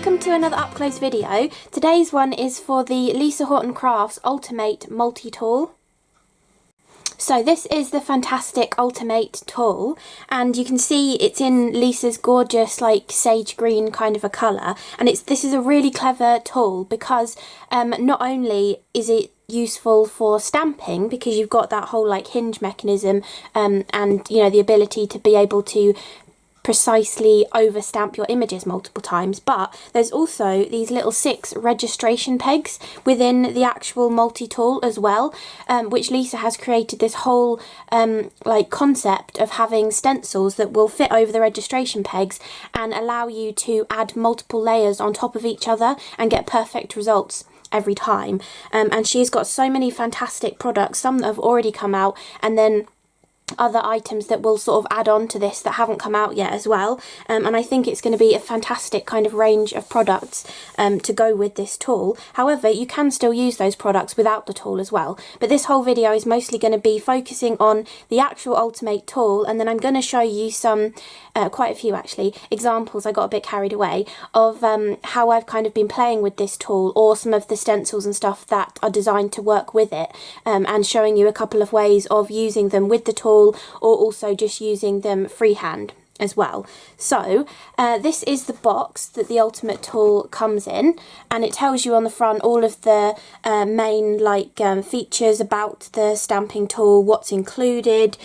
Welcome to another up close video. Today's one is for the Lisa Horton Crafts Ulti-Mate Multi Tool. So this is the fantastic Ulti-Mate tool, and you can see it's in Lisa's gorgeous like sage green kind of a colour, and this is a really clever tool because not only is it useful for stamping because you've got that whole like hinge mechanism and you know the ability to be able to precisely overstamp your images multiple times, but there's also these little 6 registration pegs within the actual multi-tool as well, which Lisa has created this whole like concept of having stencils that will fit over the registration pegs and allow you to add multiple layers on top of each other and get perfect results every time. And she's got so many fantastic products, some that have already come out, and then other items that will sort of add on to this that haven't come out yet as well, and I think it's going to be a fantastic kind of range of products to go with this tool. However, you can still use those products without the tool as well, but this whole video is mostly going to be focusing on the actual Ulti-Mate tool, and then I'm going to show you some quite a few actually examples. I got a bit carried away of how I've kind of been playing with this tool, or some of the stencils and stuff that are designed to work with it, and showing you a couple of ways of using them with the tool or also just using them freehand as well. So this is the box that the Ulti-Mate tool comes in, and it tells you on the front all of the main like features about the stamping tool, what's included,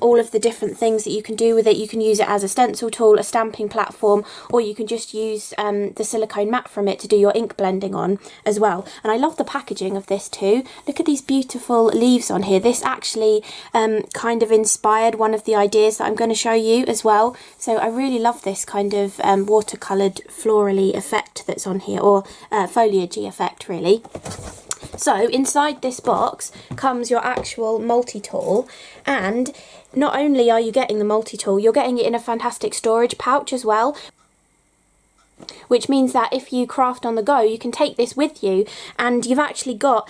all of the different things that you can do with it. You can use it as a stencil tool, a stamping platform, or you can just use the silicone mat from it to do your ink blending on as well. And I love the packaging of this too. Look at these beautiful leaves on here. This actually kind of inspired one of the ideas that I'm going to show you as well. So I really love this kind of watercoloured florally effect that's on here, or foliagey effect really. So inside this box comes your actual multi-tool, and not only are you getting the multi-tool, you're getting it in a fantastic storage pouch as well, which means that if you craft on the go, you can take this with you, and you've actually got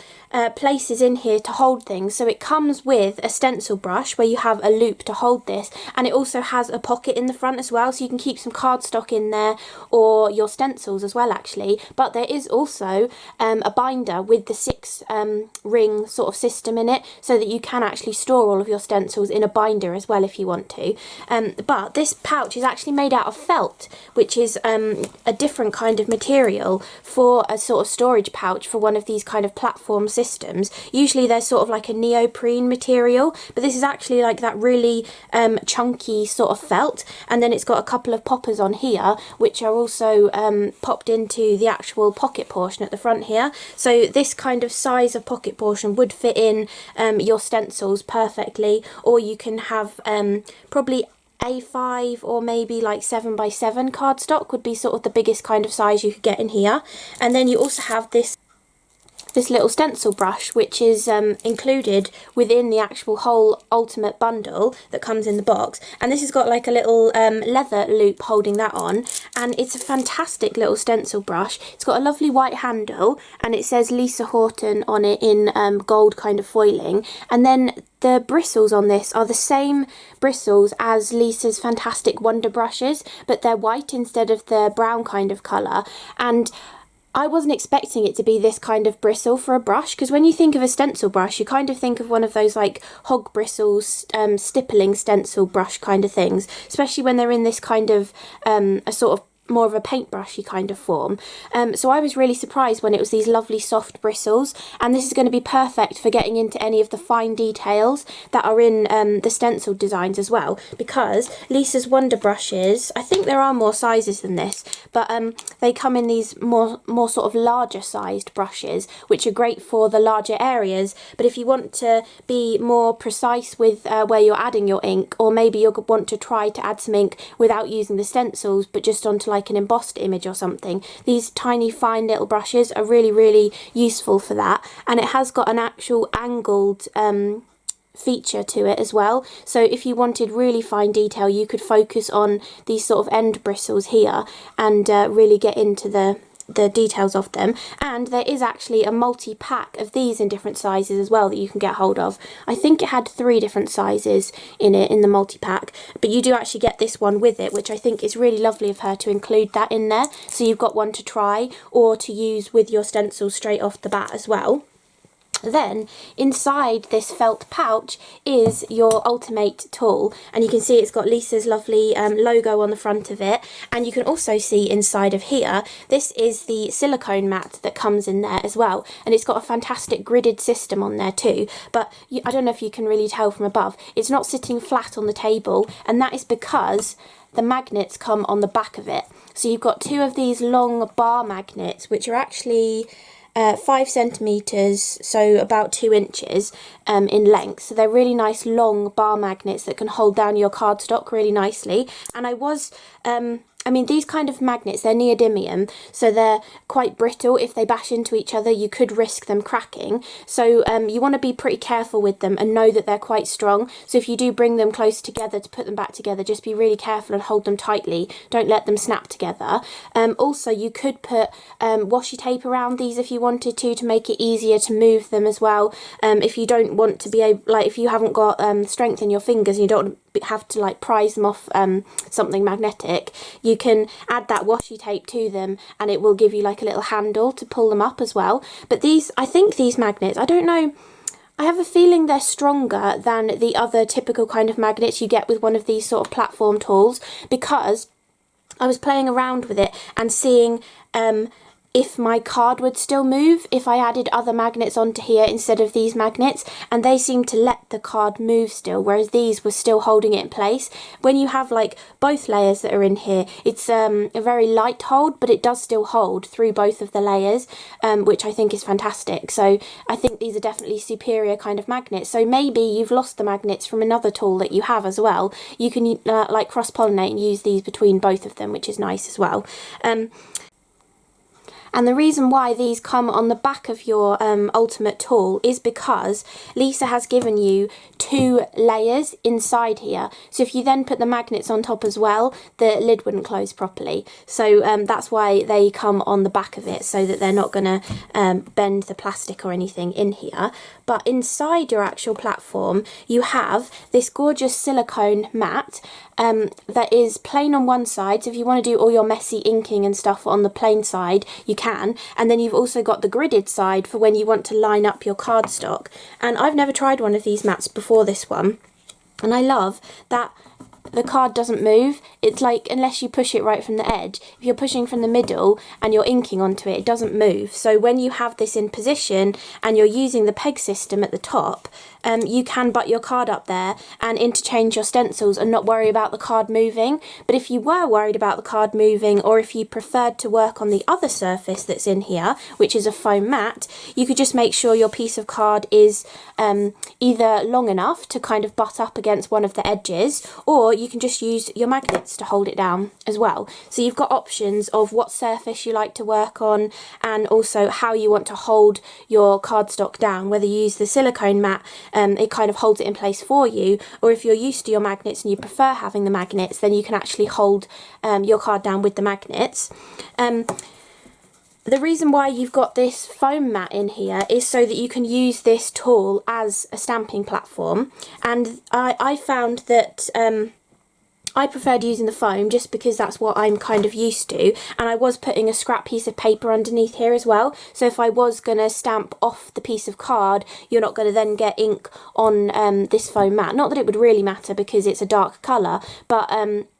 places in here to hold things. So it comes with a stencil brush where you have a loop to hold this, and it also has a pocket in the front as well, so you can keep some cardstock in there or your stencils as well actually. But there is also a binder with the 6 ring sort of system in it, so that you can actually store all of your stencils in a binder as well if you want to. But this pouch is actually made out of felt, which is a different kind of material for a sort of storage pouch for one of these kind of platform systems. Usually there's sort of like a neoprene material, but this is actually like that really chunky sort of felt, and then it's got a couple of poppers on here which are also popped into the actual pocket portion at the front here. So this kind of size of pocket portion would fit in your stencils perfectly, or you can have probably A5 or maybe like 7x7 cardstock would be sort of the biggest kind of size you could get in here. And then you also have this little stencil brush, which is included within the actual whole Ulti-Mate bundle that comes in the box, and this has got like a little leather loop holding that on, and it's a fantastic little stencil brush. It's got a lovely white handle, and it says Lisa Horton on it in gold kind of foiling, and then the bristles on this are the same bristles as Lisa's fantastic Wonder brushes, but they're white instead of the brown kind of colour. And I wasn't expecting it to be this kind of bristle for a brush, because when you think of a stencil brush, you kind of think of one of those like hog bristles, stippling stencil brush kind of things, especially when they're in this kind of a sort of more of a paintbrushy kind of form. So I was really surprised when it was these lovely soft bristles, and this is going to be perfect for getting into any of the fine details that are in the stencil designs as well, because Lisa's Wonder brushes, I think there are more sizes than this, but they come in these more sort of larger sized brushes, which are great for the larger areas. But if you want to be more precise with where you're adding your ink, or maybe you want to try to add some ink without using the stencils but just onto like an embossed image or something, these tiny fine little brushes are really useful for that. And it has got an actual angled feature to it as well, so if you wanted really fine detail you could focus on these sort of end bristles here and really get into the the details of them. And there is actually a multi-pack of these in different sizes as well that you can get hold of. I think it had 3 different sizes in it in the multi-pack, but you do actually get this one with it, which I think is really lovely of her to include that in there, so you've got one to try or to use with your stencils straight off the bat as well. Then inside this felt pouch is your Ulti-Mate tool, and you can see it's got Lisa's lovely logo on the front of it, and you can also see inside of here, this is the silicone mat that comes in there as well, and it's got a fantastic gridded system on there too, but I don't know if you can really tell from above, it's not sitting flat on the table, and that is because the magnets come on the back of it. So you've got 2 of these long bar magnets, which are actually 5 centimetres, so about 2 inches in length. So they're really nice long bar magnets that can hold down your cardstock really nicely. And I mean, these kind of magnets, they're neodymium, so they're quite brittle. If they bash into each other, you could risk them cracking. So you want to be pretty careful with them and know that they're quite strong. So if you do bring them close together to put them back together, just be really careful and hold them tightly. Don't let them snap together. Also, you could put washi tape around these if you wanted to make it easier to move them as well. If you don't want to be able, like if you haven't got strength in your fingers and you don't have to like prise them off something magnetic, you can add that washi tape to them and it will give you like a little handle to pull them up as well. But these, I think these magnets, I don't know, I have a feeling they're stronger than the other typical kind of magnets you get with one of these sort of platform tools, because I was playing around with it and seeing if my card would still move if I added other magnets onto here instead of these magnets, and they seem to let the card move still, whereas these were still holding it in place. When you have like both layers that are in here, it's a very light hold, but it does still hold through both of the layers, which I think is fantastic. So I think these are definitely superior kind of magnets. So maybe you've lost the magnets from another tool that you have as well. You can like cross-pollinate and use these between both of them, which is nice as well. And the reason why these come on the back of your Ultimate tool is because Lisa has given you 2 layers inside here. So if you then put the magnets on top as well, the lid wouldn't close properly. So that's why they come on the back of it, so that they're not going to bend the plastic or anything in here. But inside your actual platform, you have this gorgeous silicone mat that is plain on one side, so if you want to do all your messy inking and stuff on the plain side, you can. And then you've also got the gridded side for when you want to line up your cardstock. And I've never tried one of these mats before this one, and I love that the card doesn't move. It's like, unless you push it right from the edge, if you're pushing from the middle and you're inking onto it, it doesn't move. So when you have this in position and you're using the peg system at the top, you can butt your card up there and interchange your stencils and not worry about the card moving. But if you were worried about the card moving, or if you preferred to work on the other surface that's in here, which is a foam mat, you could just make sure your piece of card is either long enough to kind of butt up against one of the edges, or you can just use your magnets to hold it down as well. So you've got options of what surface you like to work on, and also how you want to hold your cardstock down, whether you use the silicone mat, it kind of holds it in place for you, or if you're used to your magnets and you prefer having the magnets, then you can actually hold your card down with the magnets. The reason why you've got this foam mat in here is so that you can use this tool as a stamping platform, and I found that I preferred using the foam just because that's what I'm kind of used to, and I was putting a scrap piece of paper underneath here as well, so if I was going to stamp off the piece of card, you're not going to then get ink on this foam mat. Not that it would really matter because it's a dark colour, but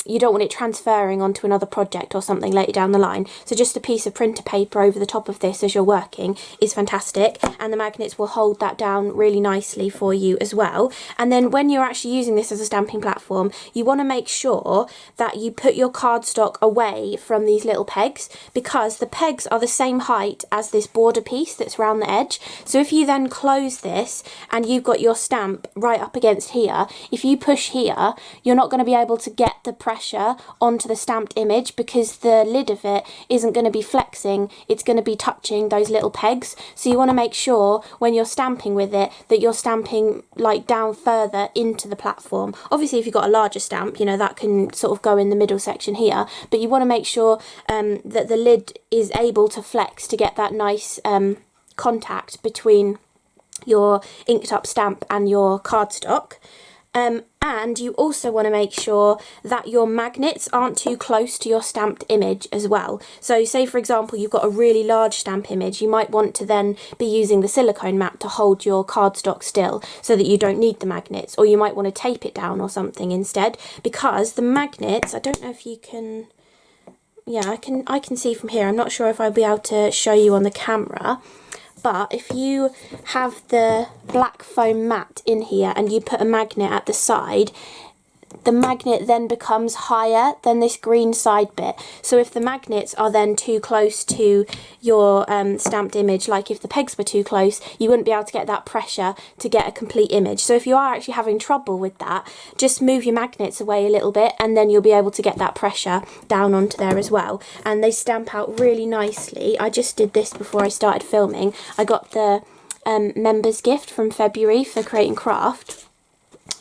you don't want it transferring onto another project or something later down the line. So just a piece of printer paper over the top of this as you're working is fantastic, and the magnets will hold that down really nicely for you as well. And then when you're actually using this as a stamping platform, you want to make sure that you put your cardstock away from these little pegs, because the pegs are the same height as this border piece that's around the edge. So if you then close this and you've got your stamp right up against here, if you push here, you're not going to be able to get the pressure pressure onto the stamped image, because the lid of it isn't going to be flexing, it's going to be touching those little pegs. So you want to make sure when you're stamping with it that you're stamping like down further into the platform. Obviously if you've got a larger stamp, you know, that can sort of go in the middle section here, but you want to make sure that the lid is able to flex to get that nice contact between your inked up stamp and your cardstock. And you also want to make sure that your magnets aren't too close to your stamped image as well. So say for example you've got a really large stamp image, you might want to then be using the silicone mat to hold your cardstock still so that you don't need the magnets, or you might want to tape it down or something instead, because the magnets, I don't know if you can, yeah, I can see from here, I'm not sure if I'll be able to show you on the camera, but if you have the black foam mat in here and you put a magnet at the side, the magnet then becomes higher than this green side bit. So if the magnets are then too close to your stamped image, like if the pegs were too close, you wouldn't be able to get that pressure to get a complete image. So if you are actually having trouble with that, just move your magnets away a little bit and then you'll be able to get that pressure down onto there as well. And they stamp out really nicely. I just did this before I started filming. I got the members gift from February for Creating Craft,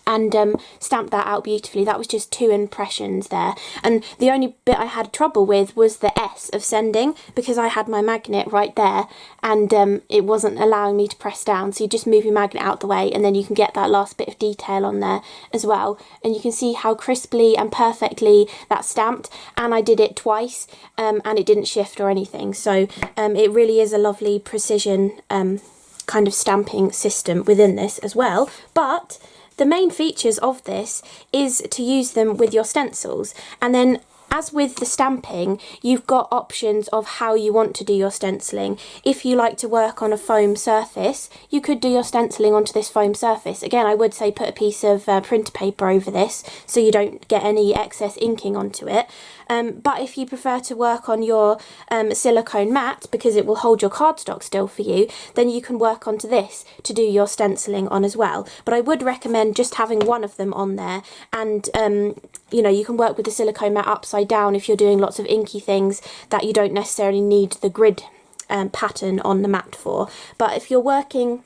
and stamped that out beautifully. That was just 2 impressions there, and the only bit I had trouble with was the S of sending, because I had my magnet right there and it wasn't allowing me to press down. So you just move your magnet out the way and then you can get that last bit of detail on there as well, and you can see how crisply and perfectly that's stamped, and I did it twice and it didn't shift or anything. So it really is a lovely precision kind of stamping system within this as well. But the main features of this is to use them with your stencils, and then as with the stamping, you've got options of how you want to do your stenciling. If you like to work on a foam surface, you could do your stenciling onto this foam surface. Again, I would say put a piece of printer paper over this so you don't get any excess inking onto it. But if you prefer to work on your silicone mat, because it will hold your cardstock still for you, then you can work onto this to do your stenciling on as well. But I would recommend just having one of them on there, and you know, you can work with the silicone mat upside down if you're doing lots of inky things that you don't necessarily need the grid pattern on the mat for. But if you're working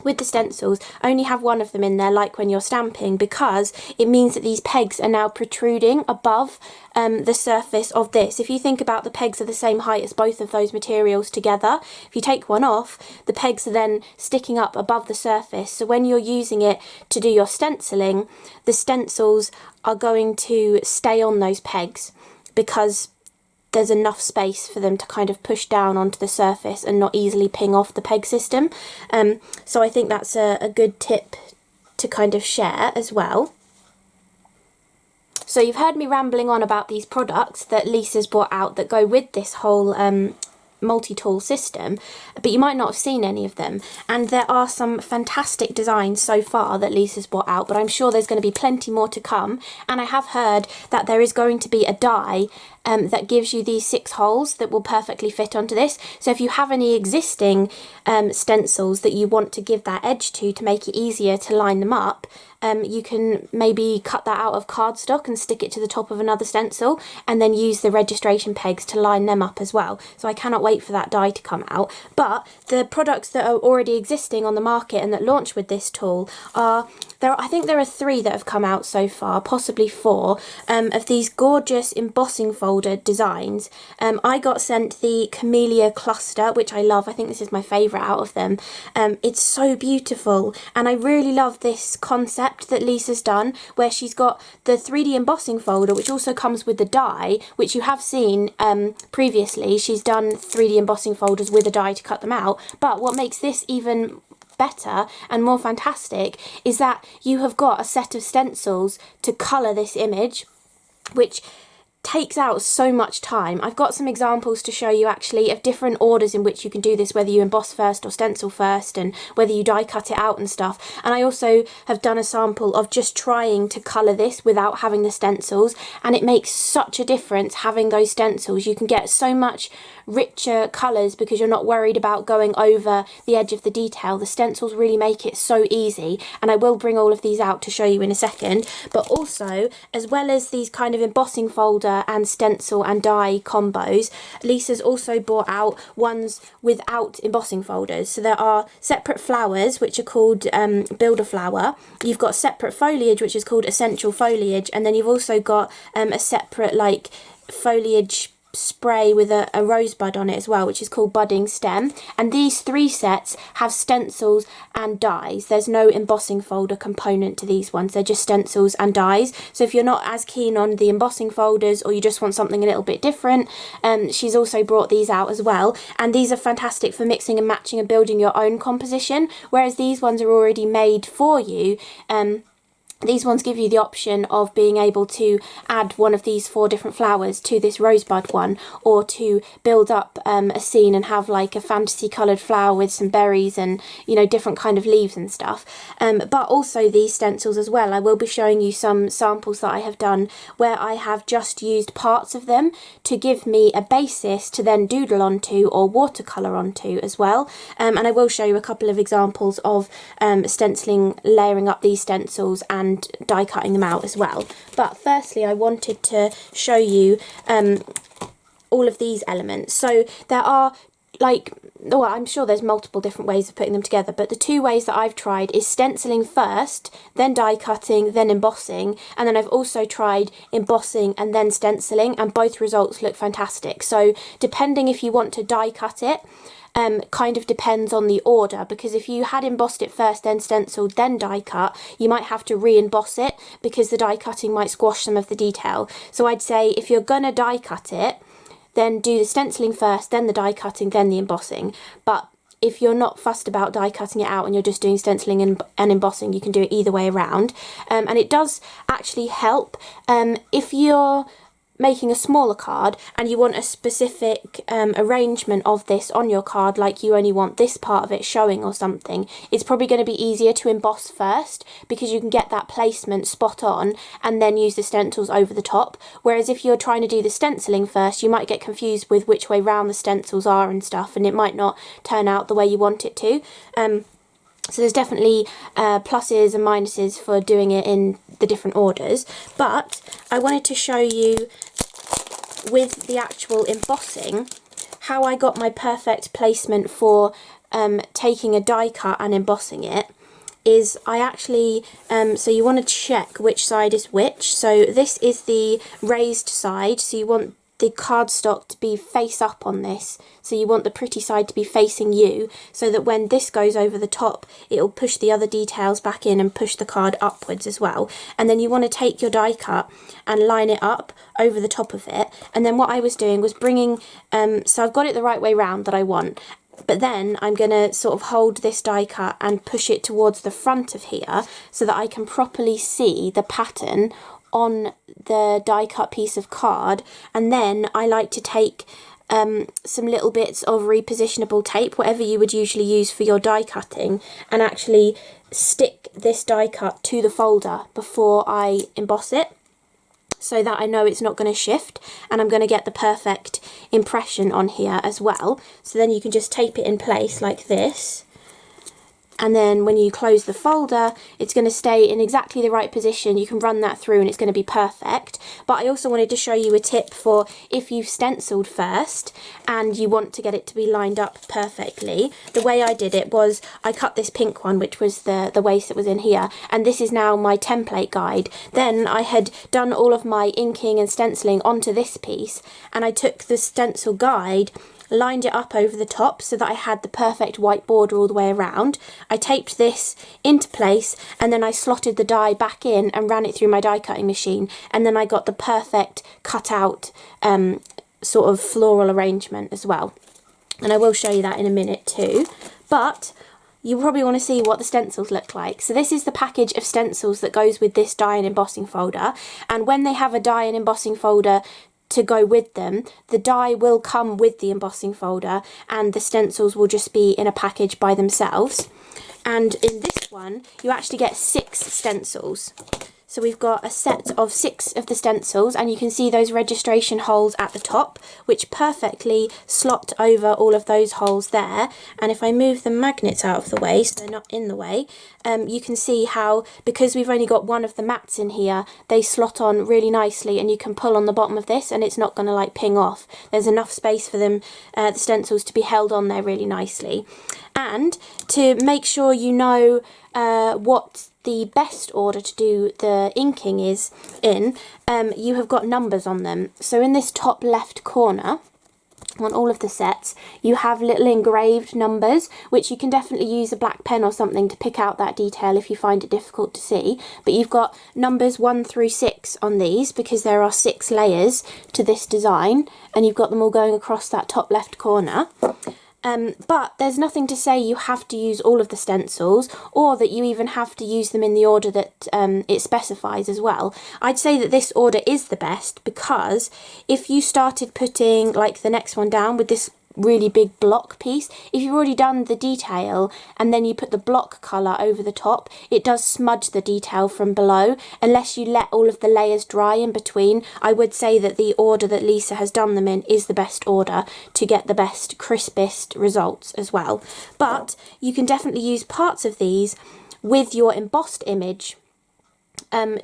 with the stencils, only have one of them in there, like when you're stamping, because it means that these pegs are now protruding above the surface of this. If you think about, the pegs are the same height as both of those materials together. If you take one off, the pegs are then sticking up above the surface. So when you're using it to do your stenciling, the stencils are going to stay on those pegs because there's enough space for them to kind of push down onto the surface and not easily ping off the peg system. So I think that's a good tip to kind of share as well. So you've heard me rambling on about these products that Lisa's brought out that go with this whole multi-tool system, but you might not have seen any of them, and there are some fantastic designs so far that Lisa's brought out, but I'm sure there's going to be plenty more to come. And I have heard that there is going to be a die that gives you these 6 holes that will perfectly fit onto this. So if you have any existing stencils that you want to give that edge to make it easier to line them up, you can maybe cut that out of cardstock and stick it to the top of another stencil, and then use the registration pegs to line them up as well. So I cannot wait for that die to come out. But the products that are already existing on the market and that launch with this tool are, I think there are 3 that have come out so far, possibly 4, of these gorgeous embossing folder designs. I got sent the Camellia Cluster, which I love. I think this is my favourite out of them. It's so beautiful, and I really love this concept that Lisa's done, where she's got the 3D embossing folder, which also comes with the die, which you have seen previously. She's done 3D embossing folders with a die to cut them out. But what makes this even better and more fantastic is that you have got a set of stencils to colour this image, which takes out so much time. I've got some examples to show you actually of different orders in which you can do this, whether you emboss first or stencil first, and whether you die cut it out and stuff. And I also have done a sample of just trying to colour this without having the stencils, and it makes such a difference having those stencils. You can get so much richer colours because you're not worried about going over the edge of the detail. The stencils really make it so easy, and I will bring all of these out to show you in a second. But also, as well as these kind of embossing folder and stencil and die combos, Lisa's also brought out ones without embossing folders. So there are separate flowers which are called builder flower, you've got separate foliage which is called essential foliage, and then you've also got a separate like foliage spray with a rosebud on it as well, which is called budding stem. And these three sets have stencils and dies. There's no embossing folder component to these ones, they're just stencils and dies. So if you're not as keen on the embossing folders, or you just want something a little bit different, she's also brought these out as well. And these are fantastic for mixing and matching and building your own composition, whereas these ones are already made for you. These ones give you the option of being able to add one of these 4 different flowers to this rosebud one, or to build up a scene and have like a fantasy coloured flower with some berries and, you know, different kind of leaves and stuff. But also these stencils as well. I will be showing you some samples that I have done where I have just used parts of them to give me a basis to then doodle onto or watercolour onto as well. And I will show you a couple of examples of stenciling, layering up these stencils and die cutting them out as well. But firstly, I wanted to show you all of these elements. So there are like, well, I'm sure there's multiple different ways of putting them together, but the 2 ways that I've tried is stenciling first, then die cutting, then embossing, and then I've also tried embossing and then stenciling, and both results look fantastic. So depending if you want to die cut it, kind of depends on the order, because if you had embossed it first, then stenciled, then die cut, you might have to re-emboss it because the die cutting might squash some of the detail. So I'd say if you're gonna die cut it, then do the stenciling first, then the die cutting, then the embossing. But if you're not fussed about die cutting it out and you're just doing stenciling and embossing, you can do it either way around. And it does actually help if you're making a smaller card and you want a specific arrangement of this on your card, like you only want this part of it showing or something, it's probably going to be easier to emboss first because you can get that placement spot on and then use the stencils over the top. Whereas if you're trying to do the stenciling first, you might get confused with which way round the stencils are and stuff, and it might not turn out the way you want it to. So there's definitely pluses and minuses for doing it in the different orders. But I wanted to show you with the actual embossing how I got my perfect placement for taking a die cut and embossing it. Is I actually, so you want to check which side is which. So this is the raised side, so you want the cardstock to be face up on this, so you want the pretty side to be facing you, so that when this goes over the top, it'll push the other details back in and push the card upwards as well. And then you want to take your die cut and line it up over the top of it. And then what I was doing was bringing, so I've got it the right way round that I want, but then I'm going to sort of hold this die cut and push it towards the front of here so that I can properly see the pattern on the die cut piece of card. And then I like to take some little bits of repositionable tape, whatever you would usually use for your die cutting, and actually stick this die cut to the folder before I emboss it, so that I know it's not going to shift and I'm going to get the perfect impression on here as well. So then you can just tape it in place like this, and then when you close the folder, it's going to stay in exactly the right position. You can run that through and it's going to be perfect. But I also wanted to show you a tip for if you've stenciled first and you want to get it to be lined up perfectly. The way I did it was I cut this pink one, which was the waist that was in here, and this is now my template guide. Then I had done all of my inking and stenciling onto this piece, and I took the stencil guide, lined it up over the top so that I had the perfect white border all the way around. I taped this into place, and then I slotted the die back in and ran it through my die cutting machine, and then I got the perfect cut out sort of floral arrangement as well. And I will show you that in a minute too. But you probably want to see what the stencils look like. So this is the package of stencils that goes with this die and embossing folder, and when they have a die and embossing folder to go with them. The die will come with the embossing folder, and the stencils will just be in a package by themselves. And in this one, you actually get 6 stencils. So we've got a set of 6 of the stencils, and you can see those registration holes at the top, which perfectly slot over all of those holes there. And if I move the magnets out of the way so they're not in the way, you can see how, because we've only got one of the mats in here, they slot on really nicely, and you can pull on the bottom of this and it's not going to like ping off. There's enough space for them, the stencils, to be held on there really nicely. And to make sure you know what the best order to do the inking is in, you have got numbers on them. So in this top left corner on all of the sets, you have little engraved numbers, which you can definitely use a black pen or something to pick out that detail if you find it difficult to see. But you've got numbers 1 through 6 on these, because there are 6 layers to this design, and you've got them all going across that top left corner. But there's nothing to say you have to use all of the stencils, or that you even have to use them in the order that it specifies as well. I'd say that this order is the best, because if you started putting like the next one down with this really big block piece, if you've already done the detail and then you put the block colour over the top, it does smudge the detail from below. Unless you let all of the layers dry in between, I would say that the order that Lisa has done them in is the best order to get the best, crispest results as well. But you can definitely use parts of these with your embossed image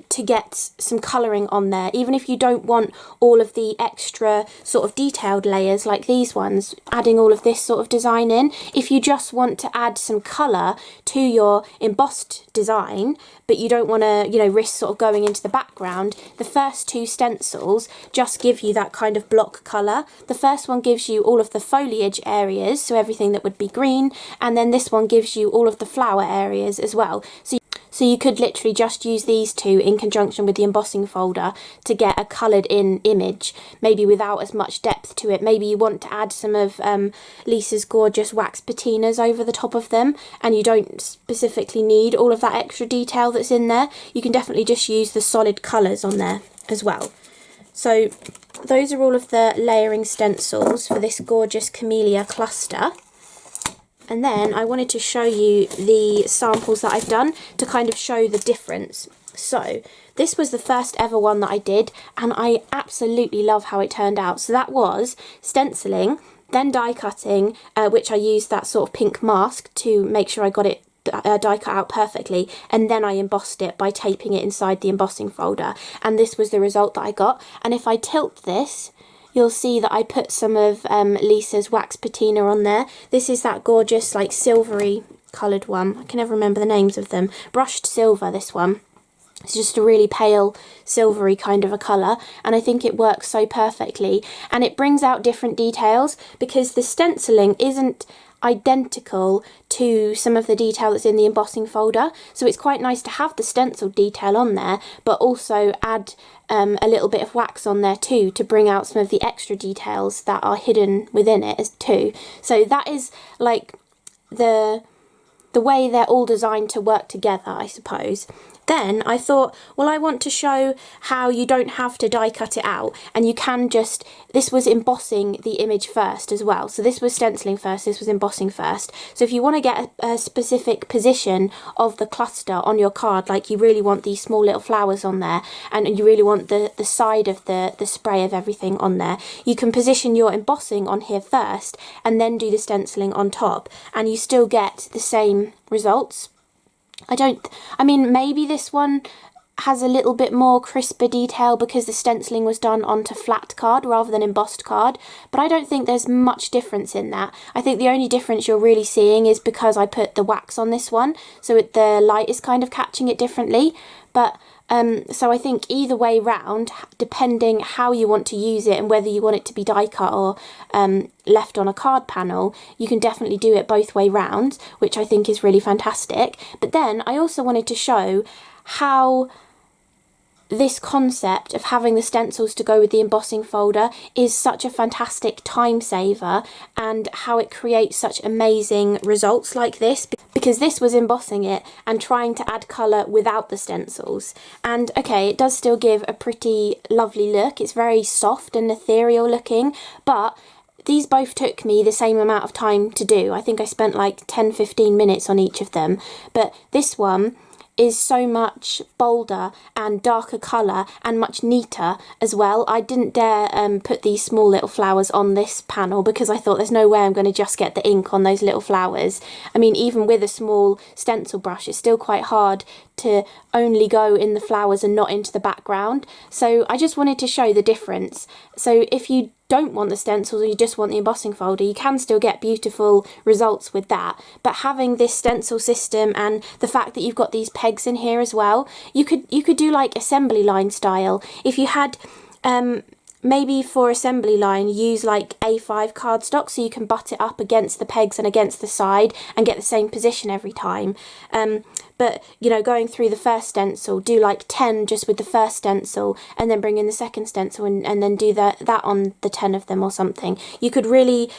to get some colouring on there, even if you don't want all of the extra sort of detailed layers like these ones, adding all of this sort of design in. If you just want to add some colour to your embossed design, but you don't want to, you know, risk sort of going into the background, the first 2 stencils just give you that kind of block colour. The first one gives you all of the foliage areas, so everything that would be green, and then this one gives you all of the flower areas as well. So you could literally just use these 2 in conjunction with the embossing folder to get a coloured in image, maybe without as much depth to it. Maybe you want to add some of Lisa's gorgeous wax patinas over the top of them, and you don't specifically need all of that extra detail that's in there. You can definitely just use the solid colours on there as well. So those are all of the layering stencils for this gorgeous camellia cluster. And then I wanted to show you the samples that I've done to kind of show the difference. So this was the first ever one that I did, and I absolutely love how it turned out. So that was stenciling, then die cutting, which I used that sort of pink mask to make sure I got it die cut out perfectly, and then I embossed it by taping it inside the embossing folder. And this was the result that I got. And if I tilt this, you'll see that I put some of Lisa's wax patina on there. This is that gorgeous, like, silvery coloured one. I can never remember the names of them. Brushed silver, this one. It's just a really pale, silvery kind of a colour, and I think it works so perfectly. And it brings out different details, because the stenciling isn't identical to some of the detail that's in the embossing folder, so it's quite nice to have the stencil detail on there, but also add a little bit of wax on there too to bring out some of the extra details that are hidden within it as too. So that is like the way they're all designed to work together, I suppose. Then I thought, well, I want to show how you don't have to die cut it out, and you can just, this was embossing the image first as well. So this was stenciling first, this was embossing first. So if you want to get a specific position of the cluster on your card, like you really want these small little flowers on there, and you really want the side of the spray of everything on there, you can position your embossing on here first and then do the stenciling on top, and you still get the same results. I mean, maybe this one has a little bit more crisper detail because the stenciling was done onto flat card rather than embossed card, but I don't think there's much difference in that. I think the only difference you're really seeing is because I put the wax on this one, so the light is kind of catching it differently. But so I think either way round, depending how you want to use it and whether you want it to be die cut or left on a card panel, you can definitely do it both way round, which I think is really fantastic. But then I also wanted to show how this concept of having the stencils to go with the embossing folder is such a fantastic time saver, and how it creates such amazing results like this, because this was embossing it and trying to add colour without the stencils. And okay, it does still give a pretty lovely look. It's very soft and ethereal looking, but these both took me the same amount of time to do. I think I spent like 10-15 minutes on each of them, but this one is so much bolder and darker colour and much neater as well. I didn't dare put these small little flowers on this panel because I thought there's no way I'm going to just get the ink on those little flowers. I mean, even with a small stencil brush, it's still quite hard to only go in the flowers and not into the background. So I just wanted to show the difference. So if you don't want the stencils or you just want the embossing folder, you can still get beautiful results with that. But having this stencil system and the fact that you've got these pegs in here as well, you could do like assembly line style. If you had maybe for assembly line, use like A5 cardstock so you can butt it up against the pegs and against the side and get the same position every time. But, you know, going through the first stencil, do like 10 just with the first stencil and then bring in the second stencil and then do that on the 10 of them or something. You could really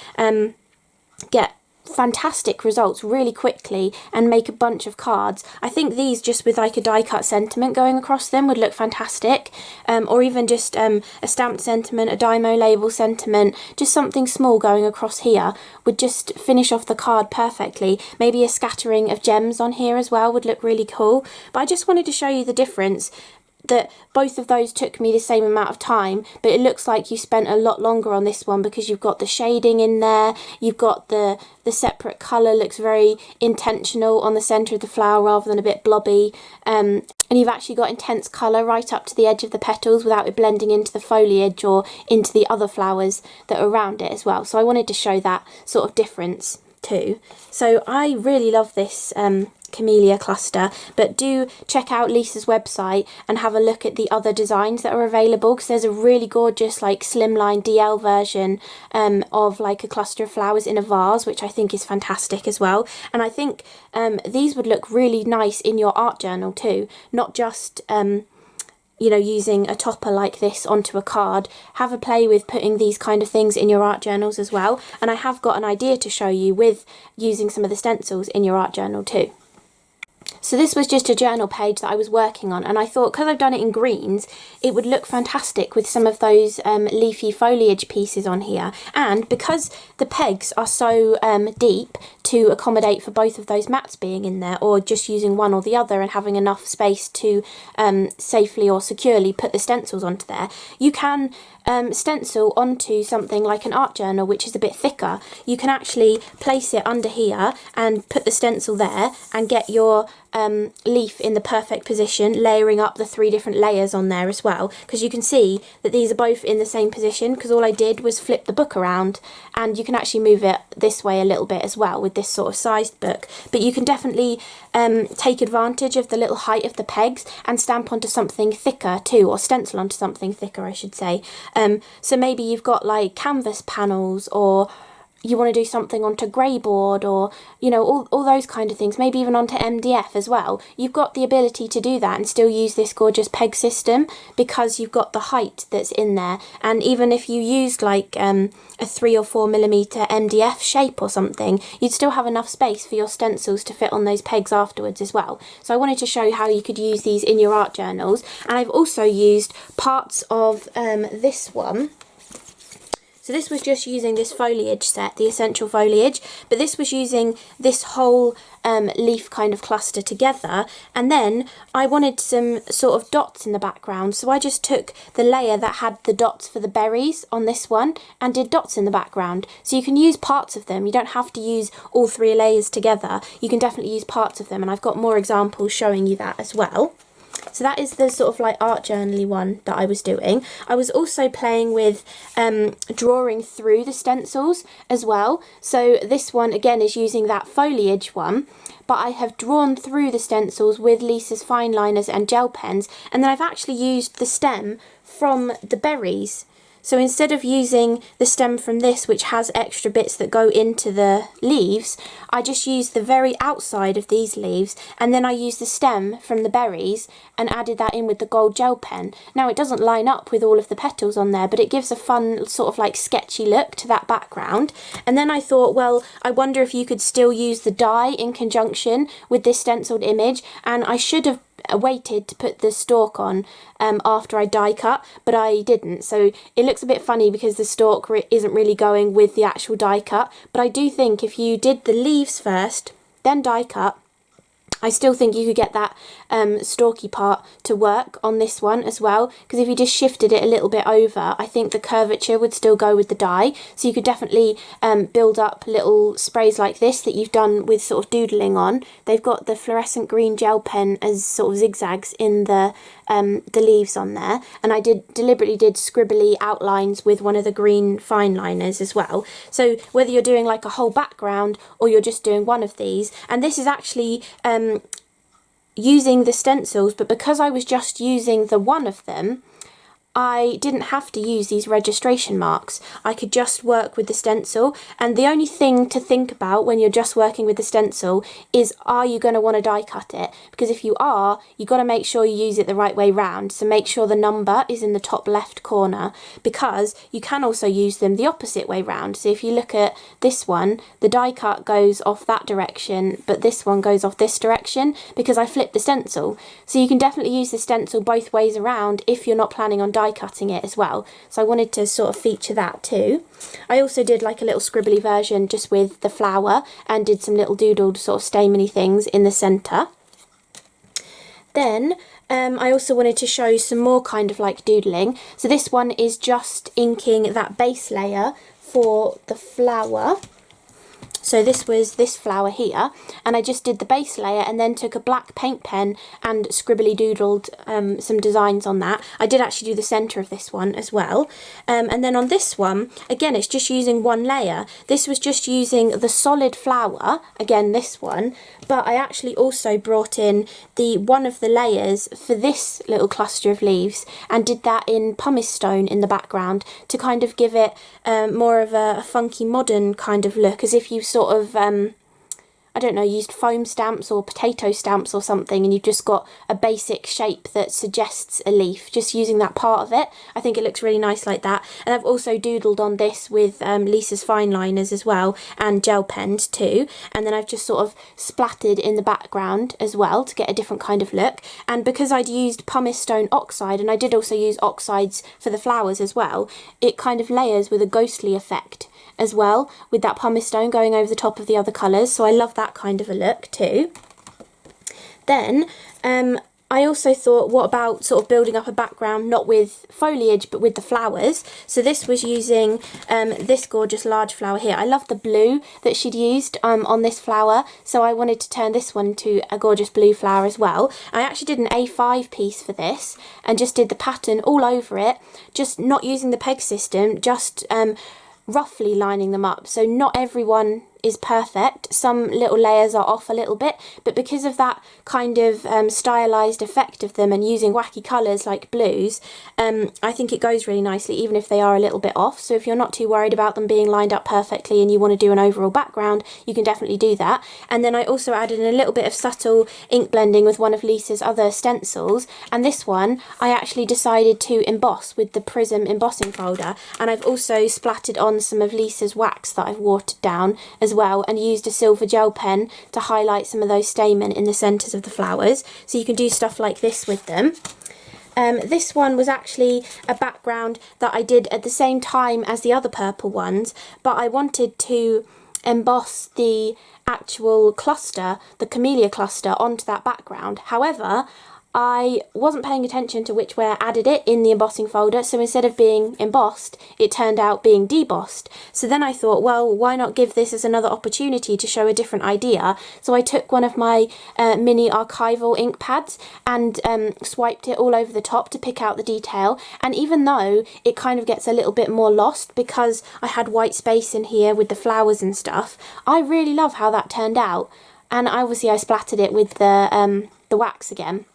get fantastic results really quickly and make a bunch of cards. I think these just with like a die cut sentiment going across them would look fantastic, or even just a stamped sentiment, a Dymo label sentiment, just something small going across here would just finish off the card perfectly. Maybe a scattering of gems on here as well would look really cool. But I just wanted to show you the difference, that both of those took me the same amount of time, but it looks like you spent a lot longer on this one because you've got the shading in there, you've got the separate colour, looks very intentional on the centre of the flower rather than a bit blobby, and you've actually got intense colour right up to the edge of the petals without it blending into the foliage or into the other flowers that are around it as well. So I wanted to show that sort of difference too. So I really love this camellia cluster, but do check out Lisa's website and have a look at the other designs that are available, because there's a really gorgeous like slimline DL version of like a cluster of flowers in a vase, which I think is fantastic as well. And I think these would look really nice in your art journal too, not just you know, using a topper like this onto a card. Have a play with putting these kind of things in your art journals as well. And I have got an idea to show you with using some of the stencils in your art journal too. So this was just a journal page that I was working on, and I thought because I've done it in greens, it would look fantastic with some of those leafy foliage pieces on here. And because the pegs are so deep to accommodate for both of those mats being in there, or just using one or the other and having enough space to safely or securely put the stencils onto there, you can stencil onto something like an art journal which is a bit thicker. You can actually place it under here and put the stencil there and get your leaf in the perfect position, layering up the 3 different layers on there as well, because you can see that these are both in the same position because all I did was flip the book around, and you can actually move it this way a little bit as well with this sort of sized book. But you can definitely take advantage of the little height of the pegs and stamp onto something thicker too, or stencil onto something thicker I should say. So maybe you've got like canvas panels, or you want to do something onto grey board, or you know, all those kind of things, maybe even onto MDF as well. You've got the ability to do that and still use this gorgeous peg system because you've got the height that's in there. And even if you used like a 3 or 4 millimeter MDF shape or something, you'd still have enough space for your stencils to fit on those pegs afterwards as well. So I wanted to show you how you could use these in your art journals. And I've also used parts of this one. So this was just using this foliage set, the essential foliage, but this was using this whole leaf kind of cluster together. And then I wanted some sort of dots in the background, so I just took the layer that had the dots for the berries on this one and did dots in the background. So you can use parts of them, you don't have to use all 3 layers together, you can definitely use parts of them, and I've got more examples showing you that as well. So that is the sort of like art journal-y one that I was doing. I was also playing with drawing through the stencils as well. So this one again is using that foliage one, but I have drawn through the stencils with Lisa's Fineliners and gel pens, and then I've actually used the stem from the berries. So instead of using the stem from this, which has extra bits that go into the leaves, I just used the very outside of these leaves, and then I used the stem from the berries and added that in with the gold gel pen. Now it doesn't line up with all of the petals on there, but it gives a fun sort of like sketchy look to that background. And then I thought, well, I wonder if you could still use the die in conjunction with this stenciled image, and I should have waited to put the stalk on after I die cut, but I didn't, so it looks a bit funny because the stalk isn't really going with the actual die cut. But I do think if you did the leaves first then die cut, I still think you could get that stalky part to work on this one as well, because if you just shifted it a little bit over, I think the curvature would still go with the die. So you could definitely build up little sprays like this that you've done with sort of doodling on. They've got the fluorescent green gel pen as sort of zigzags in the leaves on there, and I deliberately did scribbly outlines with one of the green Fineliners as well. So whether you're doing like a whole background or you're just doing one of these, and this is actually using the stencils, but because I was just using the one of them, I didn't have to use these registration marks. I could just work with the stencil, and the only thing to think about when you're just working with the stencil is, are you going to want to die cut it? Because if you are, you've got to make sure you use it the right way round. So make sure the number is in the top left corner, because you can also use them the opposite way round. So if you look at this one, the die cut goes off that direction, but this one goes off this direction because I flipped the stencil. So you can definitely use the stencil both ways around if you're not planning on die cutting it as well. So I wanted to sort of feature that too. I also did like a little scribbly version just with the flower and did some little doodled sort of stameny things in the centre. Then I also wanted to show some more kind of like doodling. So this one is just inking that base layer for the flower. So this was this flower here, and I just did the base layer and then took a black paint pen and scribbly doodled some designs on that. I did actually do the centre of this one as well. And then on this one, again, it's just using one layer. This was just using the solid flower, again this one, but I actually also brought in one of the layers for this little cluster of leaves and did that in pumice stone in the background to kind of give it more of a funky modern kind of look, as if you sort of I don't know, used foam stamps or potato stamps or something, and you've just got a basic shape that suggests a leaf, just using that part of it. I think it looks really nice like that. And I've also doodled on this with Lisa's Fineliners as well, and gel pens too, and then I've just sort of splattered in the background as well to get a different kind of look. And because I'd used pumice stone oxide, and I did also use oxides for the flowers as well, it kind of layers with a ghostly effect as well, with that pumice stone going over the top of the other colours, so I love that kind of a look too. Then I also thought, what about sort of building up a background not with foliage but with the flowers? So this was using this gorgeous large flower here. I love the blue that she'd used on this flower, so I wanted to turn this one to a gorgeous blue flower as well. I actually did an A5 piece for this and just did the pattern all over it, just not using the peg system, just roughly lining them up. So not everyone is perfect. Some little layers are off a little bit, but because of that kind of stylized effect of them and using wacky colours like blues, I think it goes really nicely even if they are a little bit off. So if you're not too worried about them being lined up perfectly and you want to do an overall background, you can definitely do that. And then I also added in a little bit of subtle ink blending with one of Lisa's other stencils, and this one I actually decided to emboss with the Prism embossing folder, and I've also splattered on some of Lisa's wax that I've watered down as well, and used a silver gel pen to highlight some of those stamen in the centres of the flowers, so you can do stuff like this with them. This one was actually a background that I did at the same time as the other purple ones, but I wanted to emboss the actual cluster, the camellia cluster, onto that background. However, I wasn't paying attention to which way I added it in the embossing folder, so instead of being embossed, it turned out being debossed. So then I thought, well, why not give this as another opportunity to show a different idea? So I took one of my mini archival ink pads and swiped it all over the top to pick out the detail. And even though it kind of gets a little bit more lost because I had white space in here with the flowers and stuff, I really love how that turned out. And obviously I splattered it with the wax again.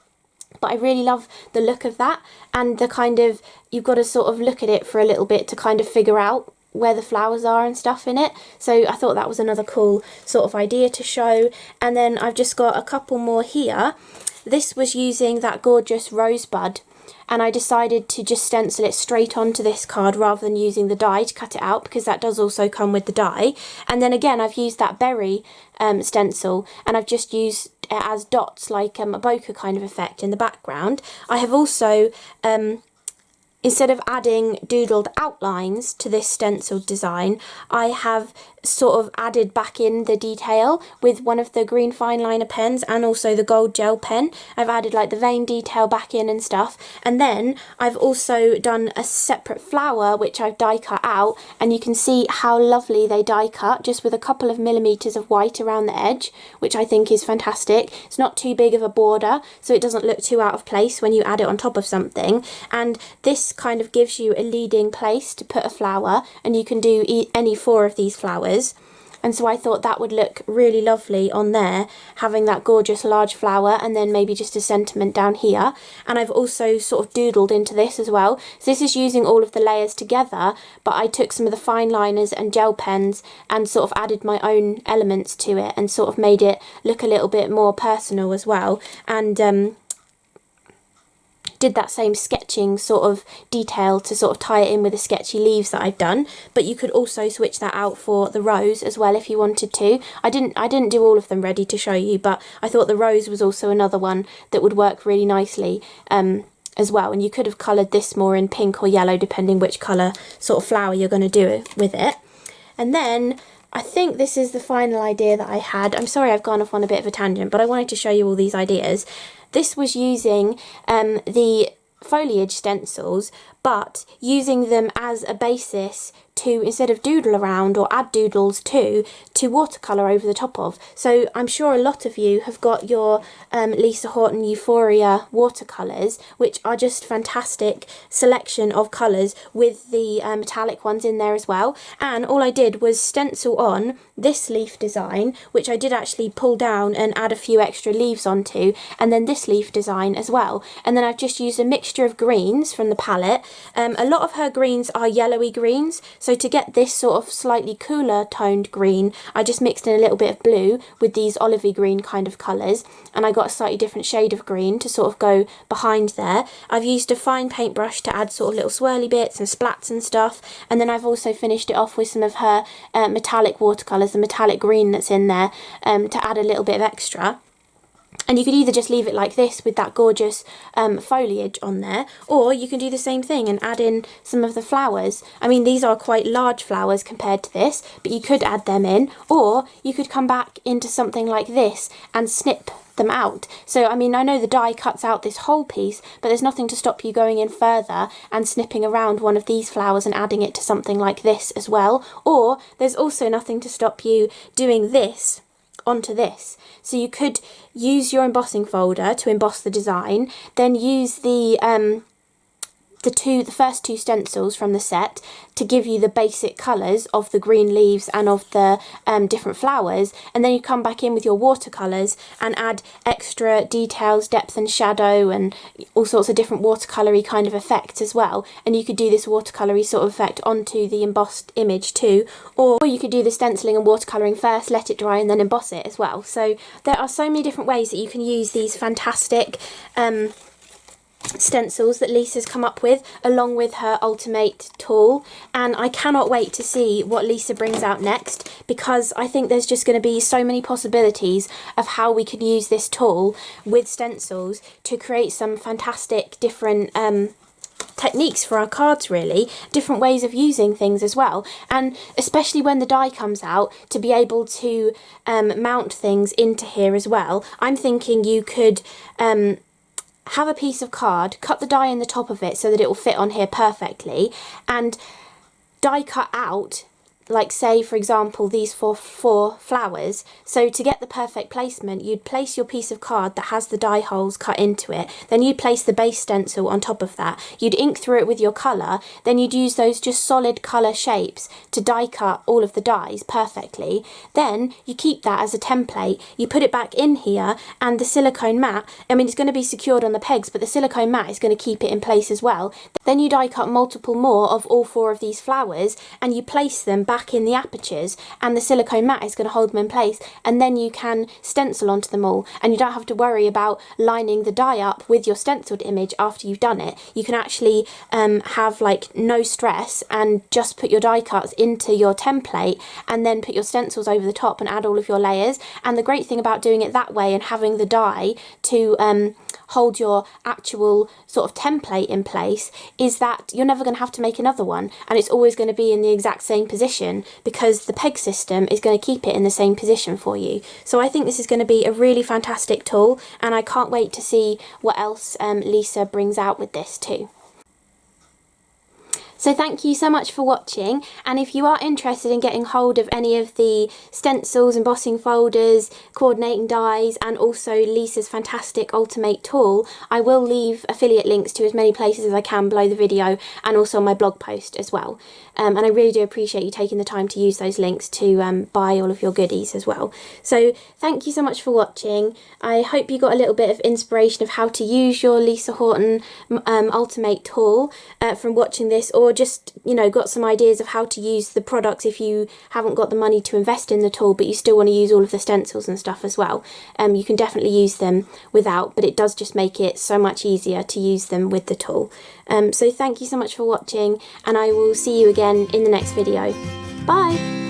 But I really love the look of that, and the kind of, you've got to sort of look at it for a little bit to kind of figure out where the flowers are and stuff in it. So I thought that was another cool sort of idea to show. And then I've just got a couple more here. This was using that gorgeous rosebud, and I decided to just stencil it straight onto this card rather than using the die to cut it out, because that does also come with the die. And then again, I've used that berry stencil, and I've just used it as dots, like a bokeh kind of effect in the background. I have also instead of adding doodled outlines to this stencil design, I have sort of added back in the detail with one of the green Fineliner pens and also the gold gel pen. I've added like the vein detail back in and stuff, and then I've also done a separate flower which I've die cut out, and you can see how lovely they die cut, just with a couple of millimeters of white around the edge, which I think is fantastic. It's not too big of a border, so it doesn't look too out of place when you add it on top of something, and this kind of gives you a leading place to put a flower, and you can do any 4 of these flowers. And so I thought that would look really lovely on there, having that gorgeous large flower and then maybe just a sentiment down here. And I've also sort of doodled into this as well. So this is using all of the layers together, but I took some of the fine liners and gel pens and sort of added my own elements to it and sort of made it look a little bit more personal as well. And did that same sketching sort of detail to sort of tie it in with the sketchy leaves that I've done. But you could also switch that out for the rose as well if you wanted to. I didn't do all of them ready to show you, but I thought the rose was also another one that would work really nicely as well. And you could have coloured this more in pink or yellow depending which colour sort of flower you're going to do with it. And then I think this is the final idea that I had. I'm sorry I've gone off on a bit of a tangent, but I wanted to show you all these ideas. This was using the foliage stencils, but using them as a basis to, instead of doodle around or add doodles to watercolour over the top of. So I'm sure a lot of you have got your Lisa Horton Euphoria watercolours, which are just fantastic selection of colours with the metallic ones in there as well. And all I did was stencil on this leaf design, which I did actually pull down and add a few extra leaves onto, and then this leaf design as well. And then I've just used a mixture of greens from the palette. A lot of her greens are yellowy greens, so to get this sort of slightly cooler toned green, I just mixed in a little bit of blue with these olivey green kind of colours, and I got a slightly different shade of green to sort of go behind there. I've used a fine paintbrush to add sort of little swirly bits and splats and stuff, and then I've also finished it off with some of her metallic watercolours, the metallic green that's in there, to add a little bit of extra. And you could either just leave it like this with that gorgeous foliage on there, or you can do the same thing and add in some of the flowers. I mean, these are quite large flowers compared to this, but you could add them in, or you could come back into something like this and snip them out. So I mean, I know the die cuts out this whole piece, but there's nothing to stop you going in further and snipping around one of these flowers and adding it to something like this as well. Or there's also nothing to stop you doing this onto this. So you could use your embossing folder to emboss the design, then use the first 2 stencils from the set to give you the basic colours of the green leaves and of the different flowers, and then you come back in with your watercolours and add extra details, depth and shadow, and all sorts of different watercolour-y kind of effects as well. And you could do this watercolour-y sort of effect onto the embossed image too, or you could do the stenciling and watercolouring first, let it dry, and then emboss it as well. So there are so many different ways that you can use these fantastic stencils that Lisa's come up with, along with her Ulti-Mate tool, and I cannot wait to see what Lisa brings out next, because I think there's just going to be so many possibilities of how we can use this tool with stencils to create some fantastic different techniques for our cards, really, different ways of using things as well, and especially when the die comes out, to be able to mount things into here as well. I'm thinking you could have a piece of card, cut the die in the top of it so that it will fit on here perfectly, and die cut out like say for example these four flowers, so to get the perfect placement you'd place your piece of card that has the die holes cut into it, then you'd place the base stencil on top of that, you'd ink through it with your colour, then you'd use those just solid colour shapes to die cut all of the dies perfectly. Then you keep that as a template, you put it back in here, and the silicone mat, I mean it's going to be secured on the pegs, but the silicone mat is going to keep it in place as well. Then you die cut multiple more of all four of these flowers and you place them back in the apertures, and the silicone mat is going to hold them in place, and then you can stencil onto them all, and you don't have to worry about lining the die up with your stenciled image after you've done it. You can actually have like no stress and just put your die cuts into your template and then put your stencils over the top and add all of your layers. And the great thing about doing it that way and having the die to hold your actual sort of template in place is that you're never going to have to make another one, and it's always going to be in the exact same position because the peg system is going to keep it in the same position for you. So I think this is going to be a really fantastic tool, and I can't wait to see what else Lisa brings out with this too. So thank you so much for watching, and if you are interested in getting hold of any of the stencils, embossing folders, coordinating dies, and also Lisa's fantastic Ulti-Mate tool, I will leave affiliate links to as many places as I can below the video, and also on my blog post as well. And I really do appreciate you taking the time to use those links to buy all of your goodies as well. So thank you so much for watching. I hope you got a little bit of inspiration of how to use your Lisa Horton Ulti-Mate tool from watching this, or just, you know, got some ideas of how to use the products if you haven't got the money to invest in the tool but you still want to use all of the stencils and stuff as well. You can definitely use them without, but it does just make it so much easier to use them with the tool. So thank you so much for watching, and I will see you again in the next video. Bye!